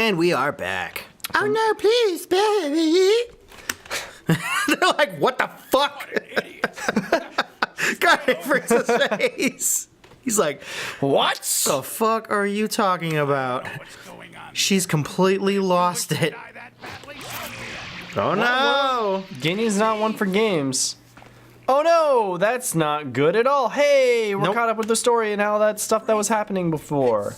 And we are back. Oh no, please, baby. They're like, what the fuck? God, it freaks his face. He's like, what the fuck are you talking about? She's completely lost it. Oh no! Guinea's not one for games. Oh no, that's not good at all. Hey, we're caught up with the story and all that stuff that was happening before.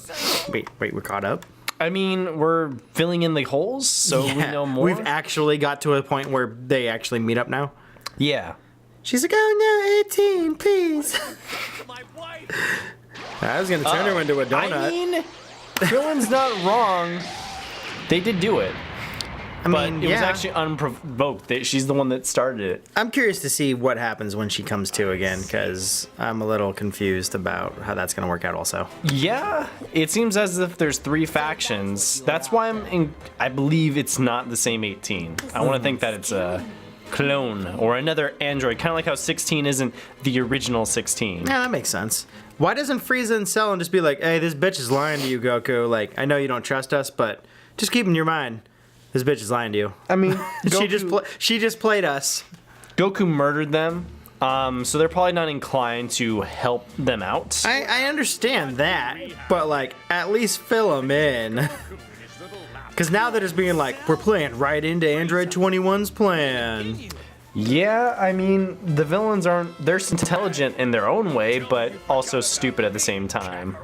Wait, we're caught up? I mean, we're filling in the holes, so we know more. We've actually got to a point where they actually meet up now. Yeah. She's like, oh no, 18, please. I was gonna turn her into a donut. I mean, Krillin's not wrong. They did do it. But it was actually unprovoked. She's the one that started it. I'm curious to see what happens when she comes to again, because I'm a little confused about how that's going to work out also. Yeah, it seems as if there's 3 factions. That's why I believe it's not the same 18. I want to think that it's a clone or another android, kind of like how 16 isn't the original 16. Yeah, that makes sense. Why doesn't Frieza and Cell just be like, hey, this bitch is lying to you, Goku. Like, I know you don't trust us, but just keep in your mind. This bitch is lying to you. I mean, she just played us. Goku murdered them, so they're probably not inclined to help them out. I understand that, but like, at least fill them in. Because now they're just being like, we're playing right into Android 21's plan. Yeah, I mean, the villains they're intelligent in their own way, but also stupid at the same time.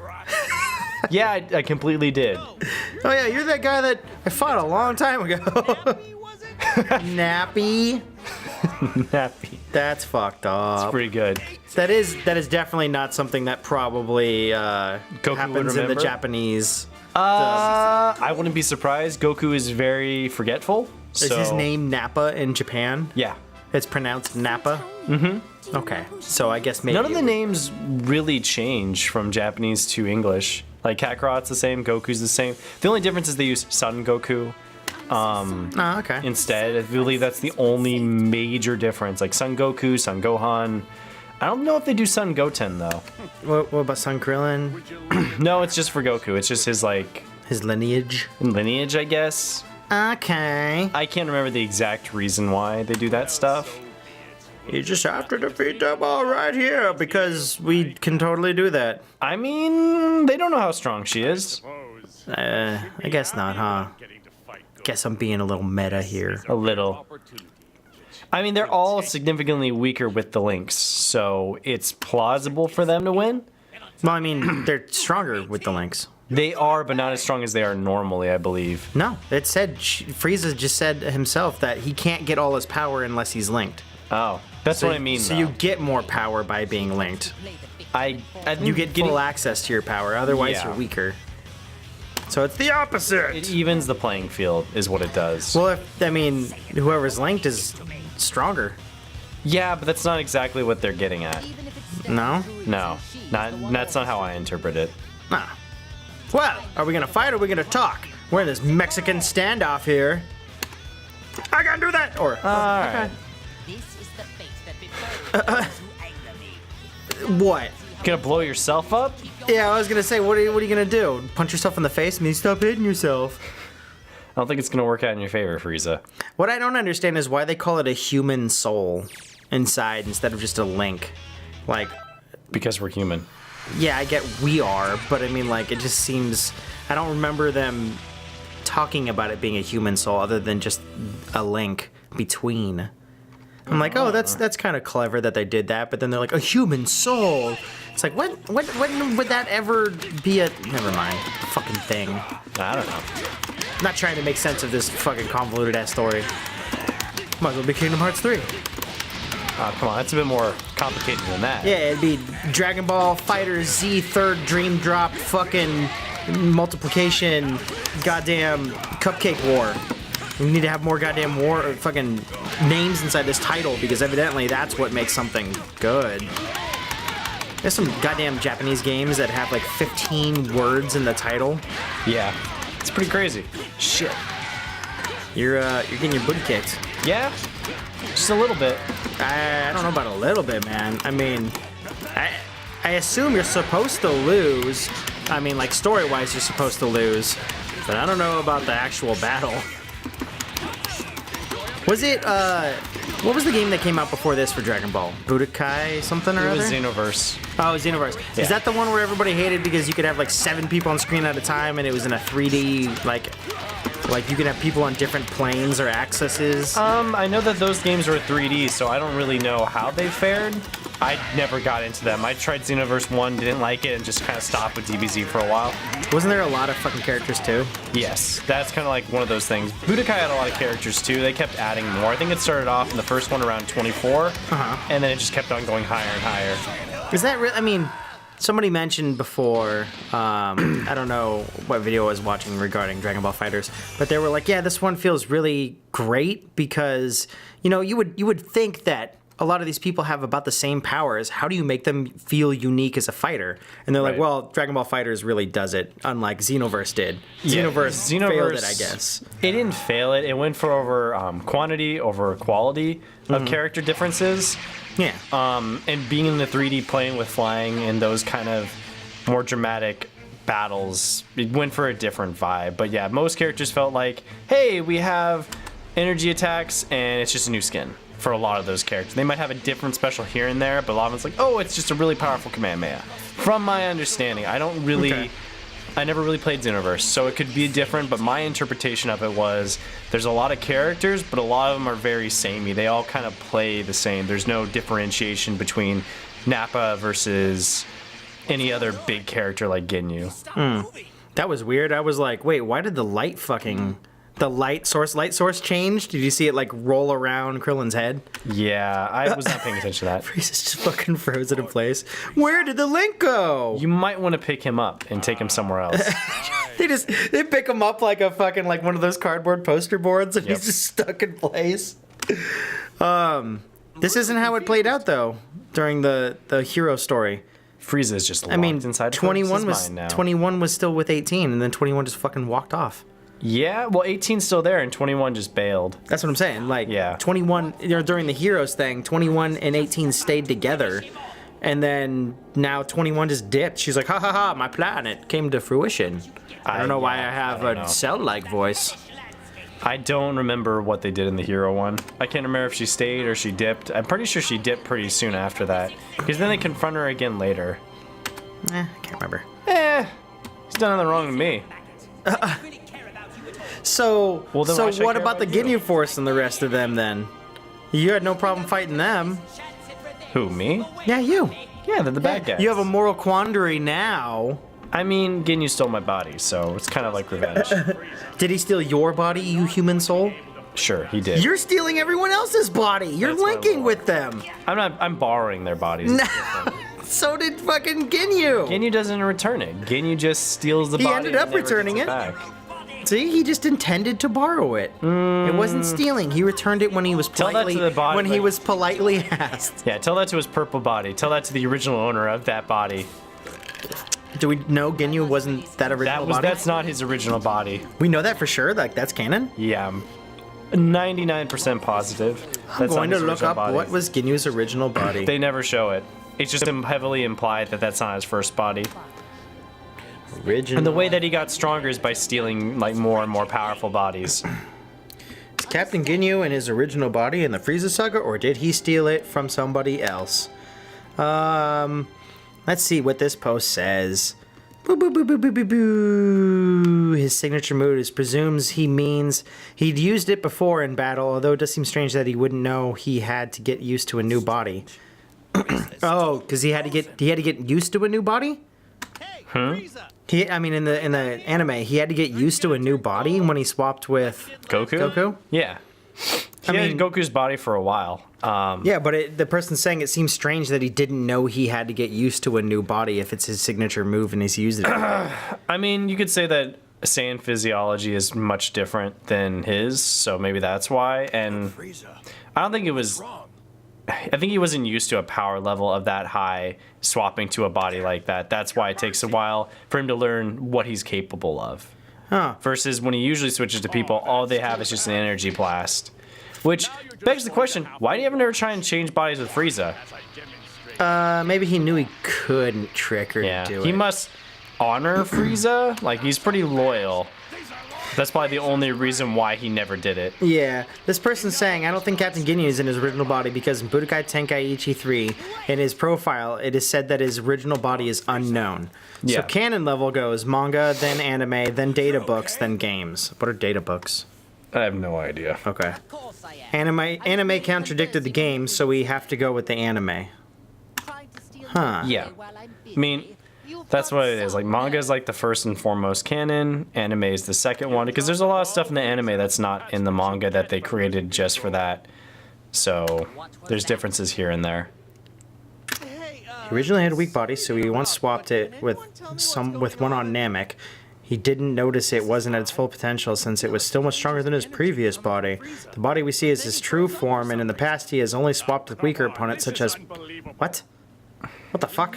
Yeah, I completely did. Oh yeah, you're that guy that I fought a long time ago. Nappy. Nappy. That's fucked up. It's pretty good. That is definitely not something that probably happens in the Japanese. I wouldn't be surprised. Goku is very forgetful. Is his name Nappa in Japan? Yeah. It's pronounced Nappa? Mm-hmm. Okay, so I guess maybe... None of the names really change from Japanese to English. Like, Kakarot's the same, Goku's the same. The only difference is they use Son Goku okay. instead. I believe that's the only major difference. Like, Son Goku, Son Gohan. I don't know if they do Son Goten, though. What about Son Krillin? No, it's just for Goku. It's just his, like... his lineage? Lineage, I guess. Okay. I can't remember the exact reason why they do that stuff. You just have to defeat them all right here, because we can totally do that. I mean, they don't know how strong she is. I guess not, huh? Guess I'm being a little meta here. A little. I mean, they're all significantly weaker with the links, so it's plausible for them to win. Well, I mean, they're stronger with the links. They are, but not as strong as they are normally, I believe. No, it said, Frieza just said himself that he can't get all his power unless he's linked. Oh, that's what I mean, So though. you get more power by being linked. I You get full access to your power, otherwise you're weaker. So it's the opposite! It evens the playing field, is what it does. Well, I mean, whoever's linked is stronger. Yeah, but that's not exactly what they're getting at. No? No, that's not how I interpret it. Nah. Well, are we gonna fight or are we gonna talk? We're in this Mexican standoff here. I gotta do that! Or, Alright. What? Gonna blow yourself up? Yeah, I was gonna say, what are you gonna do? Punch yourself in the face? I mean, stop hitting yourself. I don't think it's gonna work out in your favor, Frieza. What I don't understand is why they call it a human soul inside instead of just a link. Like... because we're human. Yeah, I get we are, but I mean, like, it just seems... I don't remember them talking about it being a human soul other than just a link between. I'm like, oh, that's kind of clever that they did that, but then they're like, a human soul. It's like, when would that ever be a... Never mind. Fucking thing. I don't know. I'm not trying to make sense of this fucking convoluted-ass story. Might as well be Kingdom Hearts 3. Oh, come on, that's a bit more complicated than that. Yeah, it'd be Dragon Ball FighterZ Third Dream Drop fucking multiplication goddamn cupcake war. We need to have more goddamn war fucking names inside this title because evidently that's what makes something good. There's some goddamn Japanese games that have like 15 words in the title. Yeah, it's pretty crazy. Shit. You're getting your booty kicked. Yeah, just a little bit. I don't know about a little bit, man. I mean, I assume you're supposed to lose. I mean, like, story-wise, you're supposed to lose. But I don't know about the actual battle. Was it, what was the game that came out before this for Dragon Ball? Budokai something or other? It was Xenoverse. Oh, Xenoverse. Yeah. Is that the one where everybody hated because you could have like 7 people on screen at a time and it was in a 3D, like you could have people on different planes or axes? I know that those games were 3D, so I don't really know how they fared. I never got into them. I tried Xenoverse 1, didn't like it, and just kind of stopped with DBZ for a while. Wasn't there a lot of fucking characters too? Yes, that's kind of like one of those things. Budokai had a lot of characters too. They kept adding more. I think it started off in the first one around 24, and then it just kept on going higher and higher. Is that real? I mean, somebody mentioned before, I don't know what video I was watching regarding Dragon Ball FighterZ, but they were like, yeah, this one feels really great because, you know, you would think that a lot of these people have about the same powers. How do you make them feel unique as a fighter? And they're like, Right. well, Dragon Ball FighterZ really does it, unlike Xenoverse did. Xenoverse failed it, I guess. It didn't fail it. It went for over quantity over quality of character differences. Yeah. And being in the 3D plane with flying and those kind of more dramatic battles, it went for a different vibe. But yeah, most characters felt like, hey, we have energy attacks and it's just a new skin for a lot of those characters. They might have a different special here and there, but a lot of it's like, oh, it's just a really powerful Kamehameha. From my understanding, I never really played Xenoverse, so it could be different, but my interpretation of it was there's a lot of characters, but a lot of them are very samey. They all kind of play the same. There's no differentiation between Nappa versus any other big character like Ginyu. That was weird. I was like, wait, why did the light source change? Did you see it like roll around Krillin's head? Yeah, I was not paying attention to that. He's just fucking frozen in place. Where did the link go? You might want to pick him up and take him somewhere else. They pick him up like a fucking like one of those cardboard poster boards, and Yep. he's just stuck in place. This isn't how it played out though during the hero story. Frieza's just locked I mean, inside 21 Friez's was mind now. 21 was still with 18, and then 21 just fucking walked off. Yeah, well, 18's still there, and 21 just bailed. That's what I'm saying. Like, Yeah. 21, you know, during the Heroes thing, 21 and 18 stayed together. And then now 21 just dipped. She's like, ha ha ha, my plan, it came to fruition. I don't know why I have I don't a know. cell-like voice. I don't remember what they did in the hero one. I can't remember if she stayed or she dipped. I'm pretty sure she dipped pretty soon after that. Because then they confront her again later. I can't remember. He's done nothing wrong to me. So, Well, then why should I what care about the about you? Ginyu Force and the rest of them then? You had no problem fighting them. Who, me? Yeah, you. Yeah, they're the bad guys. You have a moral quandary now. I mean, Ginyu stole my body, so it's kind of like revenge. Did he steal your body, you human soul? Sure, he did. You're stealing everyone else's body. You're That's my linking lore. with them. I'm borrowing their bodies. It's different. So did fucking Ginyu. Ginyu doesn't return it. Ginyu just steals the He body. ended and up never returning gets it. back. See, he just intended to borrow it. It wasn't stealing. He returned it when he was Tell that politely to the body, when he like- was politely asked. Yeah, tell that to his purple body. Tell that to the original owner of that body. Do we know Ginyu wasn't that original body? That's not his original body. We know that for sure. Like that's canon. Yeah, I'm 99% positive. I'm going to look up what was Ginyu's original body. They never show it. It's just heavily implied that that's not his first body. Original. And the way that he got stronger is by stealing like more and more powerful bodies. Is Captain Ginyu in his original body in the Frieza saga, or did he steal it from somebody else? Let's see what this post says. Boo, boo, boo, boo, boo, boo, boo. His signature move is presumes he means he'd used it before in battle, although it does seem strange that he wouldn't know he had to get used to a new body. Oh, because he had to get used to a new body? I mean, in the anime, he had to get used to a new body when he swapped with Goku? Yeah. He had Goku's body for a while. Yeah, but the person saying it seems strange that he didn't know he had to get used to a new body if it's his signature move and he's used it. I mean, you could say that Saiyan physiology is much different than his, so maybe that's why. And I don't think it was... I think he wasn't used to a power level of that high swapping to a body like that. That's why it takes a while for him to learn what he's capable of. Huh. Versus when he usually switches to people, all they have is just an energy blast. Which begs the question, why do you ever never try and change bodies with Frieza? Maybe he knew he couldn't trick her to do it. He must honor Frieza. Like, he's pretty loyal. That's probably the only reason why he never did it. Yeah, this person's saying, I don't think Captain Ginyu is in his original body because in Budokai Tenkaichi 3, in his profile, it is said that his original body is unknown. Yeah. So canon level goes manga, then anime, then data books, then games. What are data books? I have no idea. Okay. Anime contradicted the game, so we have to go with the anime. Huh. Yeah. I mean, that's what it is. Like, manga is like the first and foremost canon. Anime is the second one. Because there's a lot of stuff in the anime that's not in the manga that they created just for that. So, there's differences here and there. He originally had a weak body, so he once swapped it with one on Namek. He didn't notice it wasn't at its full potential since it was still much stronger than his previous body. The body we see is his true form, and in the past he has only swapped with weaker opponents such as... What? What the fuck?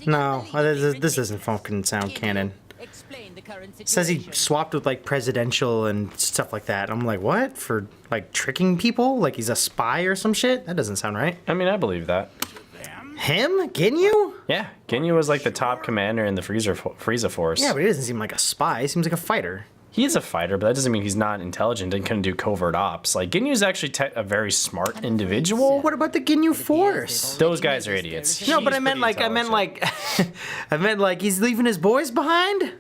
No, this doesn't fucking sound canon. It says he swapped with, like, presidential and stuff like that. I'm like, what? For, like, tricking people? Like he's a spy or some shit? That doesn't sound right. I mean, I believe that. Him? Ginyu? Yeah, Ginyu was like the top commander in the Frieza Force. Yeah, but he doesn't seem like a spy. He seems like a fighter. He is a fighter, but that doesn't mean he's not intelligent and couldn't do covert ops. Like, Ginyu's actually a very smart individual. What about the Ginyu Force? Those guys are idiots. No, but He's I meant pretty like, intelligent. I meant like he's leaving his boys behind?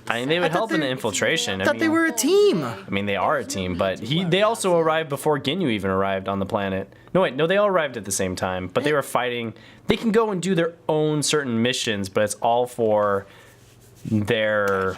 I mean, they would help in the they- infiltration. I thought they were a team. I mean, they are a team, but they also arrived before Ginyu even arrived on the planet. No, they all arrived at the same time, but they were fighting. They can go and do their own certain missions, but it's all for their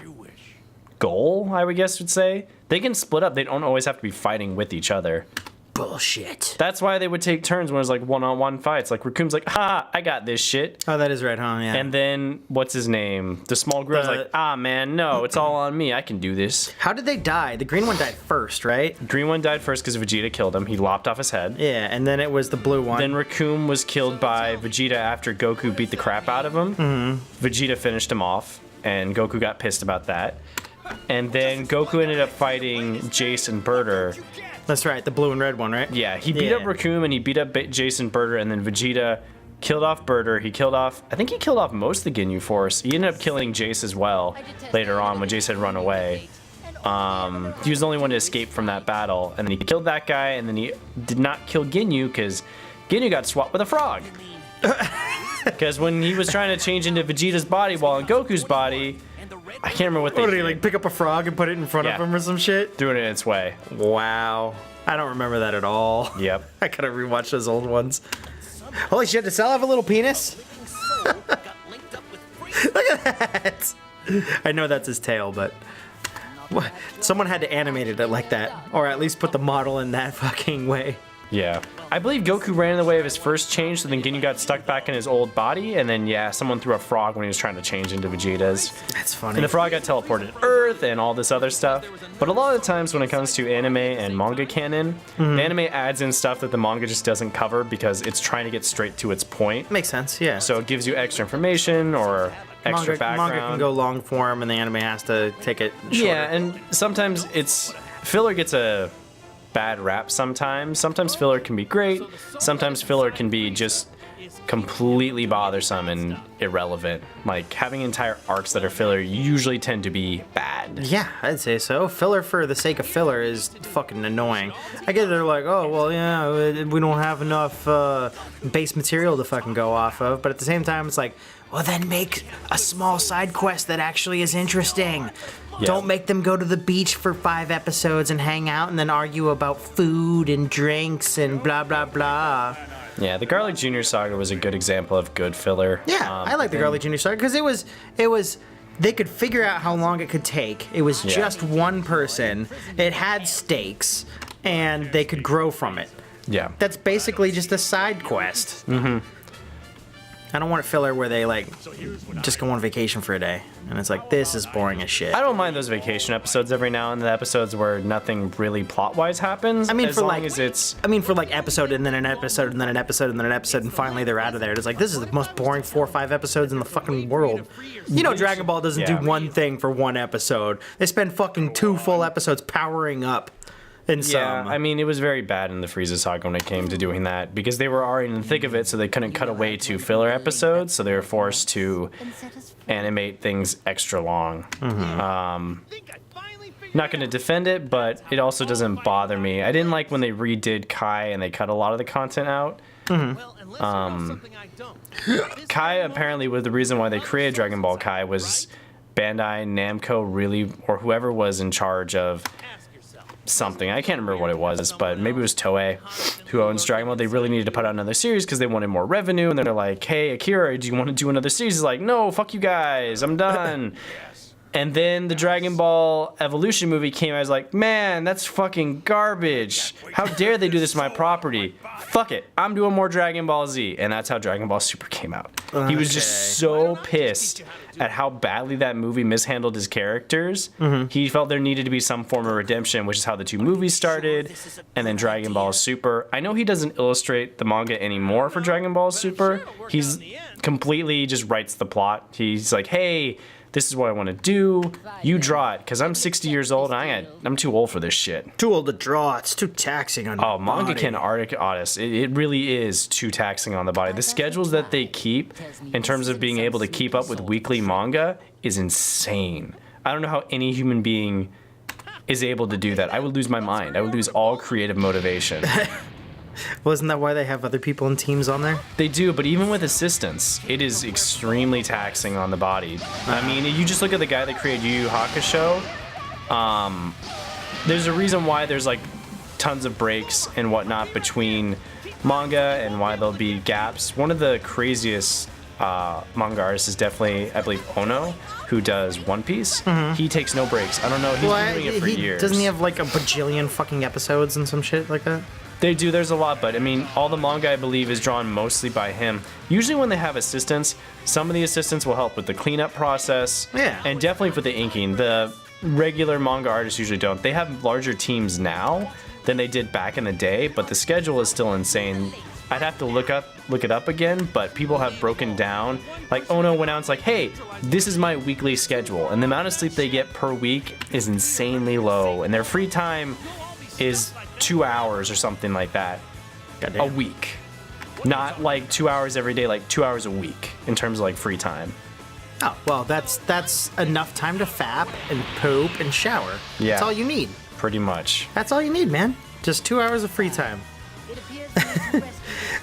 goal, I would guess would say. They can split up. They don't always have to be fighting with each other. Bullshit. That's why they would take turns when it was like one-on-one fights. Like Rakun's like, ha, I got this shit. Oh, that is right, huh? Yeah. And then, what's his name? The small gorilla's like, ah, man, no, it's all on me. I can do this. How did they die? The green one died first, right? Green one died first because Vegeta killed him. He lopped off his head. Yeah, and then it was the blue one. Then Raccoon was killed by Vegeta after Goku beat the crap out of him. Mm-hmm. Vegeta finished him off, and Goku got pissed about that. And then Goku ended up fighting Jace and Birder. That's right, the blue and red one, right? Yeah, he beat up Raccoon and he beat up Jason Birder, and then Vegeta killed off Birder. I think he killed off most of the Ginyu Force. He ended up killing Jace as well later on when Jace had run away. He was the only one to escape from that battle, and then he killed that guy, and then he did not kill Ginyu because Ginyu got swapped with a frog. Because when he was trying to change into Vegeta's body while in Goku's body, I can't remember what they What did did. he, like, pick up a frog and put it in front of him or some shit? Threw it in its way. Wow. I don't remember that at all. Yep. I gotta rewatch those old ones. Holy shit, does Cell have a little penis? Look at that! I know that's his tail, but... Someone had to animate it like that. Or at least put the model in that fucking way. Yeah. I believe Goku ran in the way of his first change, so then Ginyu got stuck back in his old body, and then, yeah, someone threw a frog when he was trying to change into Vegeta's. That's funny. And the frog got teleported to Earth and all this other stuff. But a lot of the times when it comes to anime and manga canon, the anime adds in stuff that the manga just doesn't cover because it's trying to get straight to its point. Makes sense, yeah. So it gives you extra information or extra background. Manga can go long form, and the anime has to take it shorter. Yeah, and sometimes filler gets a bad rap sometimes. Sometimes filler can be great. Sometimes filler can be just completely bothersome and irrelevant. Like, having entire arcs that are filler usually tend to be bad. Yeah, I'd say so. Filler for the sake of filler is fucking annoying. I get they're like, oh, well, yeah, we don't have enough base material to fucking go off of. But at the same time, it's like, well, then make a small side quest that actually is interesting. Yeah. Don't make them go to the beach for 5 episodes and hang out and then argue about food and drinks and blah, blah, blah. Yeah, the Garlic Jr. saga was a good example of good filler. Yeah, I like the Garlic Jr. saga because it was they could figure out how long it could take. It was just one person. It had stakes, and they could grow from it. Yeah. That's basically just a side quest. Mm-hmm. I don't want a filler where they, like, just go on vacation for a day. And it's like, this is boring as shit. I don't mind those vacation episodes every now and then, episodes where nothing really plot-wise happens. I mean, as for long like, as it's... I mean, for like episode and then an episode and then an episode and then an episode and finally they're out of there. It's like, this is the most boring 4 or 5 episodes in the fucking world. You know, Dragon Ball doesn't do one thing for one episode. They spend fucking 2 full episodes powering up. in some. I mean, it was very bad in the Frieza saga when it came to doing that because they were already in the thick of it, so they couldn't cut away to filler episodes, so they were forced to animate things extra long. Not going to defend it, but it also doesn't bother me. I didn't like when they redid Kai and they cut a lot of the content out. Kai apparently was the reason why they created Dragon Ball Kai was Bandai Namco really, or whoever was in charge of something. I can't remember what it was, but maybe it was Toei who owns Dragon Ball. They really needed to put out another series because they wanted more revenue, and they're like, hey, Akira, do you want to do another series? He's like, no, fuck you guys, I'm done. And then the Dragon Ball Evolution movie came out. I was like, man, that's fucking garbage. How dare they do this to my property? Fuck it. I'm doing more Dragon Ball Z. And that's how Dragon Ball Super came out. He was just so pissed at how badly that movie mishandled his characters. He felt there needed to be some form of redemption, which is how the two movies started. And then Dragon Ball Super. I know he doesn't illustrate the manga anymore for Dragon Ball Super. He's completely just writes the plot. He's like, hey, this is what I want to do. You draw it, because I'm 60 years old and I'm too old for this shit. Too old to draw. It's too taxing on your manga body. can artist. It really is too taxing on the body. The schedules that they keep in terms of being able to keep up with weekly manga is insane. I don't know how any human being is able to do that. I would lose my mind. I would lose all creative motivation. Wasn't that why they have other people in teams on there? They do, but even with assistance, it is extremely taxing on the body. I mean, you just look at the guy that created Yu Yu Hakusho. There's a reason why there's like tons of breaks and whatnot between manga and why there'll be gaps. One of the craziest manga artists is definitely, I believe, Ono, who does One Piece. He takes no breaks. I don't know. He's been doing it for years. Doesn't he have like a bajillion fucking episodes and some shit like that? They do, there's a lot, but I mean, all the manga I believe is drawn mostly by him. Usually when they have assistants, some of the assistants will help with the cleanup process. Yeah. And definitely for the inking. The regular manga artists usually don't. They have larger teams now than they did back in the day, but the schedule is still insane. I'd have to look it up again, but people have broken down. Like Ono went out and was like, hey, this is my weekly schedule. And the amount of sleep they get per week is insanely low. And their free time is 2 hours or something like that. Goddamn. A week. Not like 2 hours every day, like 2 hours a week in terms of like free time. Oh, well, that's enough time to fap and poop and shower. Yeah. That's all you need. Pretty much. That's all you need, man. Just 2 hours of free time.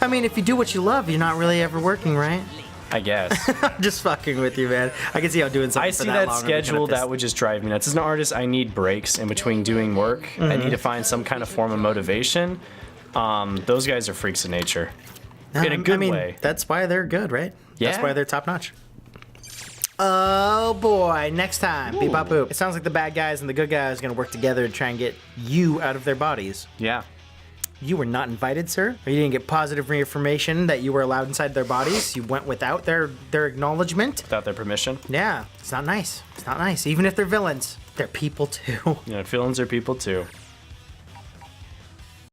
I mean, if you do what you love, you're not really ever working, right? I guess. I'm just fucking with you, man. I can see how doing something I for see that that long schedule, that would just drive me nuts. As an artist, I need breaks in between doing work. I need to find some kind of form of motivation. Those guys are freaks of nature. In a good way. That's why they're good, right? Yeah. That's why they're top notch. Oh boy, next time, Bebop Boop. It sounds like the bad guys and the good guys are gonna work together to try and get you out of their bodies. Yeah. You were not invited, sir. Or you didn't get positive reaffirmation that you were allowed inside their bodies. You went without their acknowledgement. Without their permission. Yeah, it's not nice. It's not nice. Even if they're villains, they're people too. You know, villains are people too.